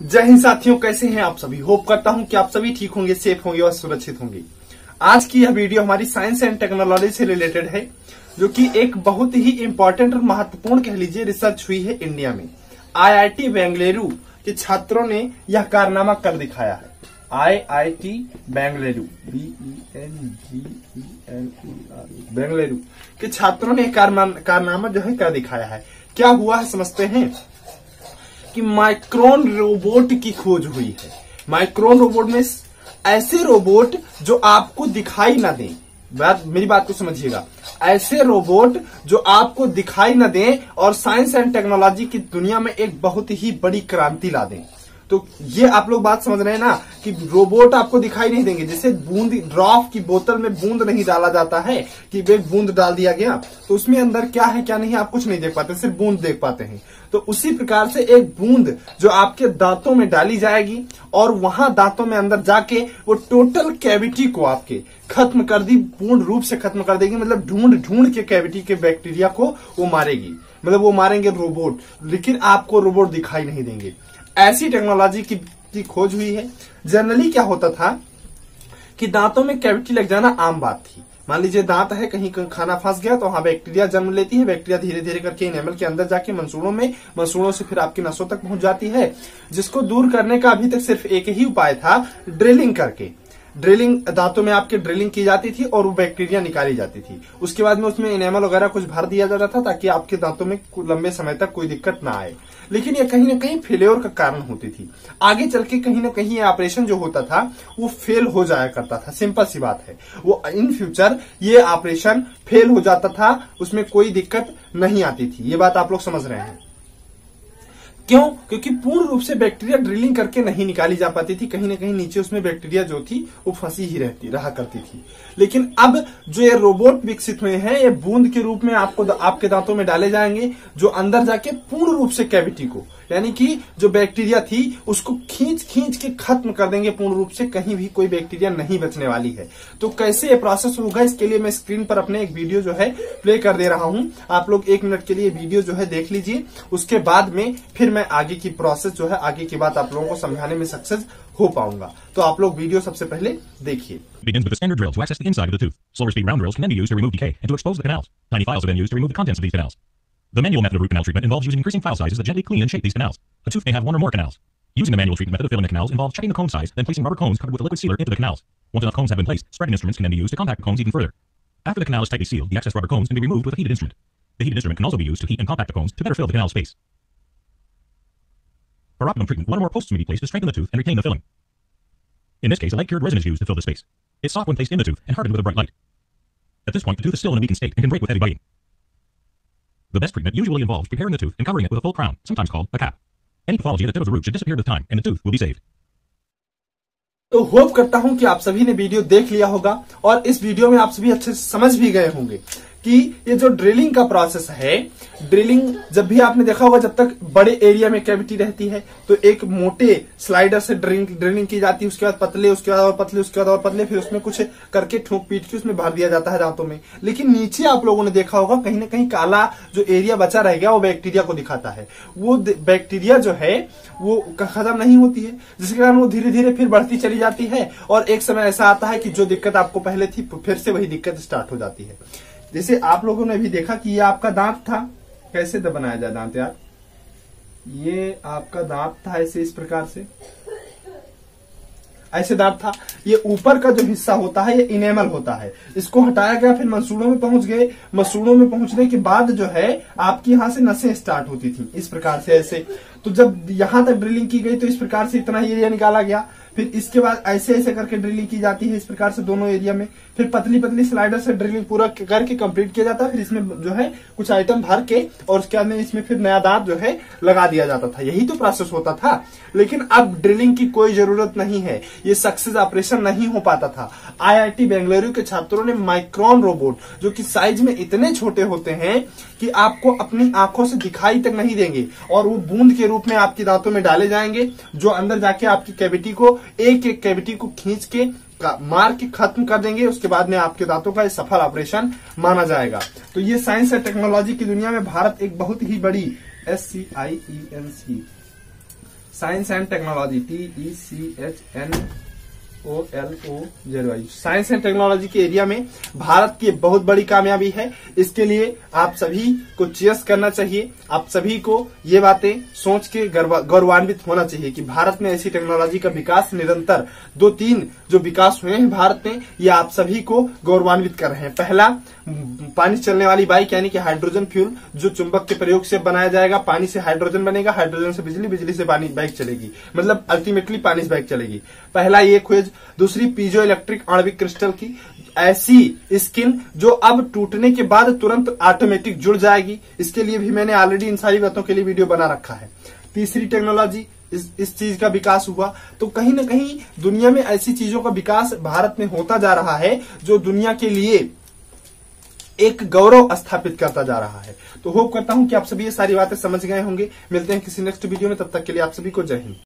जय हिंद साथियों, कैसे हैं आप सभी। होप करता हूं कि आप सभी ठीक होंगे, सेफ होंगे और सुरक्षित होंगे। आज की यह वीडियो हमारी साइंस एंड टेक्नोलॉजी से रिलेटेड है, जो कि एक बहुत ही इंपॉर्टेंट और महत्वपूर्ण कह लीजिए रिसर्च हुई है इंडिया में। आईआईटी बेंगलुरु के छात्रों ने यह कारनामा कर दिखाया है। आईआईटी बेंगलुरु बेंगलुरु के छात्रों ने कारनामा जो है कर दिखाया है। क्या हुआ है समझते हैं कि माइक्रोन रोबोट की खोज हुई है। माइक्रोन रोबोट में ऐसे रोबोट जो आपको दिखाई ना दें, मेरी बात को समझिएगा, ऐसे रोबोट जो आपको दिखाई ना दें और साइंस एंड टेक्नोलॉजी की दुनिया में एक बहुत ही बड़ी क्रांति ला दें। तो ये आप लोग बात समझ रहे हैं ना कि रोबोट आपको दिखाई नहीं देंगे। जैसे बूंद ड्रॉप की बोतल में बूंद नहीं डाला जाता है कि एक बूंद डाल दिया गया तो उसमें अंदर क्या है क्या नहीं आप कुछ नहीं देख पाते, सिर्फ बूंद देख पाते हैं। तो उसी प्रकार से एक बूंद जो आपके दांतों में डाली जाएगी और वहां दांतों में अंदर जाके वो टोटल कैविटी को आपके खत्म कर दी, पूर्ण रूप से खत्म कर देगी। मतलब ढूंढ ढूंढ के कैविटी के बैक्टीरिया को वो मारेगी, मतलब वो मारेंगे रोबोट, लेकिन आपको रोबोट दिखाई नहीं देंगे। ऐसी टेक्नोलॉजी की खोज हुई है। जनरली क्या होता था कि दांतों में कैविटी लग जाना आम बात थी। मान लीजिए दांत है, कहीं खाना फंस गया तो वहां बैक्टीरिया जन्म लेती है। बैक्टीरिया धीरे धीरे करके इनेमल के अंदर जाके मंसूड़ों से फिर आपकी नसों तक पहुंच जाती है, जिसको दूर करने का अभी तक सिर्फ एक ही उपाय था, ड्रिलिंग करके। ड्रिलिंग, दांतों में आपके ड्रिलिंग की जाती थी और वो बैक्टीरिया निकाली जाती थी। उसके बाद में उसमें इनेमल वगैरह कुछ भर दिया जाता था ताकि आपके दांतों में लंबे समय तक कोई दिक्कत ना आए। लेकिन ये कहीं ना कहीं फेलियर का कारण होती थी। आगे चल के कहीं ना कहीं ये ऑपरेशन जो होता था वो फेल हो जाया करता था। सिंपल सी बात है, वो इन फ्यूचर ये ऑपरेशन फेल हो जाता था, उसमें कोई दिक्कत नहीं आती थी। ये बात आप लोग समझ रहे हैं। क्यों? क्योंकि पूर्ण रूप से बैक्टीरिया ड्रिलिंग करके नहीं निकाली जा पाती थी। कहीं ना कहीं नीचे उसमें बैक्टीरिया जो थी वो फंसी ही रहा करती थी। लेकिन अब जो ये रोबोट विकसित हुए हैं, ये बूंद के रूप में आपको आपके दांतों में डाले जाएंगे, जो अंदर जाके पूर्ण रूप से कैविटी को, यानी कि जो बैक्टीरिया थी उसको खींच खींच के खत्म कर देंगे पूर्ण रूप से। कहीं भी कोई बैक्टीरिया नहीं बचने वाली है। तो कैसे ये प्रोसेस होगा, इसके लिए मैं स्क्रीन पर अपने एक वीडियो जो है प्ले कर दे रहा हूं। आप लोग 1 मिनट के लिए वीडियो जो है देख लीजिए। उसके बाद में फिर मैं आगे की प्रोसेस जो है, आगे की बात आप लोगों को समझाने में सक्सेस हो पाऊंगा। तो आप लोग वीडियो सबसे पहले देखिए। Begins with a standard drill to access the inside of the tooth. Slower speed round drills can then be used to remove decay and to expose the canals. Tiny files are then used to remove the contents of these canals. The manual method of root canal treatment involves using increasing file sizes that gently clean and shape these canals. A tooth may have 1 or more canals. Using the manual treatment method of filling the canals involves checking the cone size, then placing rubber cones covered with a liquid sealer into the canals. Once enough cones have been placed, spreading instruments can then be used to compact the cones even further. After the canal is tightly sealed, the excess rubber cones can be removed with a heated instrument. The heated instrument can also be used to heat and compact the cones to better fill the canal space. For optimum treatment, 1 or more posts may be placed to strengthen the tooth and retain the filling. In this case, a light-cured resin is used to fill the space. It's soft when placed in the tooth and hardened with a bright light. At this point, the tooth is still in a weakened state and can break with heavy biting. The best treatment usually involves preparing the tooth and covering it with a full crown, sometimes called a cap. Any pathology at the tip of the root should disappear with time, and the tooth will be saved. तो hope करता हूं कि आप सभी ने video देख लिया होगा और इस वीडियो में आप सभी अच्छे से समझ भी गए होंगे कि ये जो ड्रिलिंग का प्रोसेस है, ड्रिलिंग जब भी आपने देखा होगा, जब तक बड़े एरिया में कैविटी रहती है तो एक मोटे स्लाइडर से ड्रिलिंग की जाती है, उसके बाद पतले, उसके बाद और पतले, उसके बाद और पतले, फिर उसमें कुछ करके ठोक पीट के उसमें भर दिया जाता है दांतों में। लेकिन नीचे आप लोगों ने देखा होगा कहीं ना कहीं काला जो एरिया बचा रह गया वो बैक्टीरिया को दिखाता है। वो बैक्टीरिया जो है वो खत्म नहीं होती है, जिसके कारण वो धीरे धीरे फिर बढ़ती चली जाती है और एक समय ऐसा आता है कि जो दिक्कत आपको पहले थी फिर से वही दिक्कत स्टार्ट हो जाती है। जैसे आप लोगों ने भी देखा कि ये आपका दांत था, कैसे बनाया जाए दांत यार, ये आपका दांत था ऐसे, इस प्रकार से ऐसे दांत था। ये ऊपर का जो हिस्सा होता है ये इनेमल होता है, इसको हटाया गया, फिर मंसूड़ों में पहुंच गए। मंसूड़ों में पहुंचने के बाद जो है आपकी यहां से नसें स्टार्ट होती थी इस प्रकार से ऐसे। तो जब यहां तक ड्रिलिंग की गई तो इस प्रकार से इतना एरिया निकाला गया। फिर इसके बाद ऐसे ऐसे करके ड्रिलिंग की जाती है इस प्रकार से दोनों एरिया में। फिर पतली पतली स्लाइडर से ड्रिलिंग पूरा करके कंप्लीट किया जाता है। फिर इसमें जो है कुछ आइटम भर के और उसके बाद में इसमें फिर नया दांत जो है लगा दिया जाता था। यही तो प्रोसेस होता था। लेकिन अब ड्रिलिंग की कोई जरूरत नहीं है, ये सक्सेस ऑपरेशन नहीं हो पाता था। आईआईटी बेंगलुरु के छात्रों ने माइक्रोन रोबोट, जो कि साइज में इतने छोटे होते हैं कि आपको अपनी आंखों से दिखाई तक नहीं देंगे, और वो बूंद के रूप में आपके दांतों में डाले जाएंगे, जो अंदर जाके आपकी कैविटी को, एक एक कैविटी को खींच के मार के खत्म कर देंगे। उसके बाद में आपके दांतों का सफल ऑपरेशन माना जाएगा। तो ये साइंस और टेक्नोलॉजी की दुनिया में भारत एक बहुत ही बड़ी SCIENC science and technology, TECHNOLOGY, science and technology के एरिया में भारत की बहुत बड़ी कामयाबी है। इसके लिए आप सभी को चीयर्स करना चाहिए। आप सभी को ये बातें सोच के गौरवान्वित होना चाहिए कि भारत में ऐसी टेक्नोलॉजी का विकास निरंतर 2-3 जो विकास हुए हैं भारत में, ये आप सभी को गौरवान्वित कर रहे हैं। पहला, पानी चलने वाली बाइक यानी कि हाइड्रोजन फ्यूल, जो चुंबक के प्रयोग से बनाया जाएगा। पानी से हाइड्रोजन बनेगा, हाइड्रोजन से बिजली, बिजली से पानी, बाइक चलेगी, मतलब अल्टीमेटली पानी से बाइक चलेगी। पहला ये खोज। दूसरी, पीजो इलेक्ट्रिक आणविक क्रिस्टल की ऐसी स्किन जो अब टूटने के बाद तुरंत ऑटोमेटिक जुड़ जाएगी। इसके लिए भी मैंने ऑलरेडी इन सारी बातों के लिए वीडियो बना रखा है। तीसरी टेक्नोलॉजी, इस चीज का विकास हुआ तो कहीं न कहीं दुनिया में ऐसी चीजों का विकास भारत में होता जा रहा है जो दुनिया के लिए एक गौरव स्थापित करता जा रहा है। तो होप करता हूं कि आप सभी ये सारी बातें समझ गए होंगे। मिलते हैं किसी नेक्स्ट वीडियो में, तब तक के लिए आप सभी को जय हिंद।